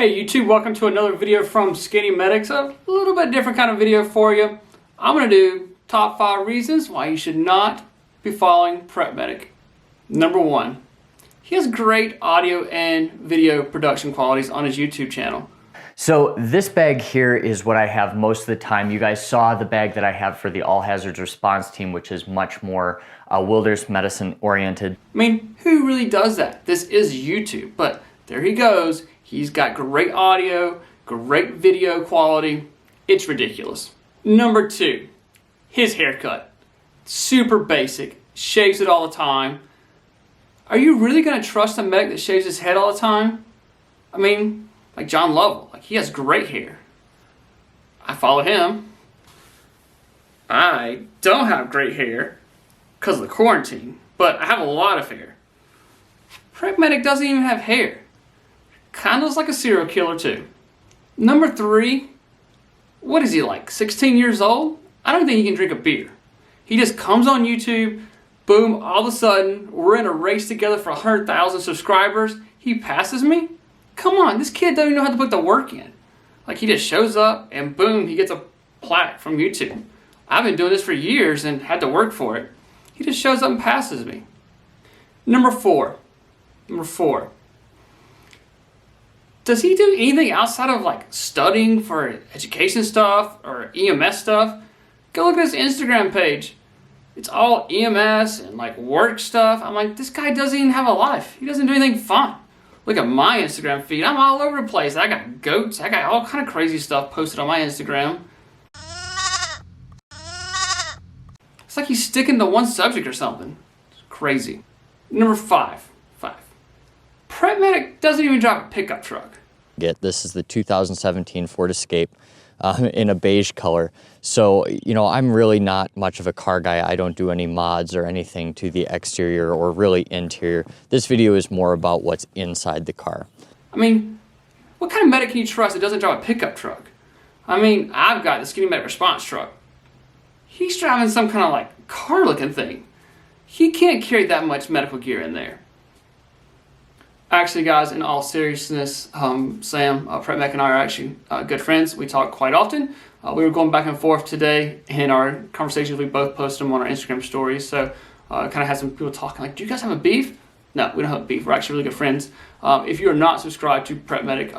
Hey YouTube, welcome to another video from SkinnyMedic. A little bit different kind of video for you. I'm going to do top 5 reasons why you should not be following PrepMedic. Number 1, he has great audio and video production qualities on his YouTube channel. So this bag here is what I have most of the time. You guys saw the bag that I have for the All Hazards Response Team, which is much more wilderness medicine oriented. I mean, who really does that? This is YouTube, but there he goes. He's got great audio, great video quality. It's ridiculous. Number 2, his haircut. Super basic, shaves it all the time. Are you really going to trust a medic that shaves his head all the time? I mean, like John Lovell, like he has great hair. I follow him. I don't have great hair because of the quarantine, but I have a lot of hair. PrepMedic doesn't even have hair. Kind of looks like a serial killer too. Number 3, what is he, like 16 years old? I don't think he can drink a beer. He just comes on YouTube, boom, all of a sudden, we're in a race together for 100,000 subscribers. He passes me? Come on, this kid doesn't even know how to put the work in. Like, he just shows up and boom, he gets a plaque from YouTube. I've been doing this for years and had to work for it. He just shows up and passes me. Number 4. Does he do anything outside of like studying for education stuff or EMS stuff? Go look at his Instagram page. It's all EMS and like work stuff. I'm like, this guy doesn't even have a life. He doesn't do anything fun. Look at my Instagram feed. I'm all over the place. I got goats. I got all kind of crazy stuff posted on my Instagram. It's like he's sticking to one subject or something. It's crazy. Number 5. PrepMedic doesn't even drive a pickup truck. This is the 2017 Ford Escape in a beige color. So, you know, I'm really not much of a car guy. I don't do any mods or anything to the exterior or really interior. This video is more about what's inside the car. I mean, what kind of medic can you trust that doesn't drive a pickup truck? I mean, I've got the SkinnyMedic response truck. He's driving some kind of like car looking thing. He can't carry that much medical gear in there. Actually, guys, in all seriousness, Sam, PrepMedic and I are actually good friends. We talk quite often. We were going back and forth today in our conversations. We both posted them on our Instagram stories. So kind of had some people talking like, do you guys have a beef? No, we don't have a beef. We're actually really good friends. If you are not subscribed to PrepMedic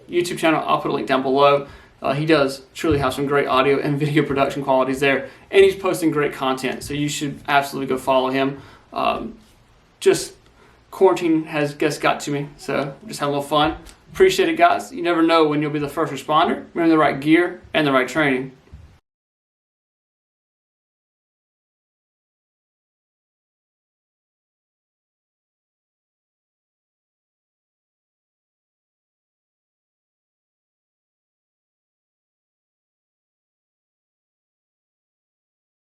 YouTube channel, I'll put a link down below. He does truly have some great audio and video production qualities there. And he's posting great content. So you should absolutely go follow him. Quarantine has just got to me, so just have a little fun. Appreciate it, guys. You never know when you'll be the first responder. We're in the right gear and the right training.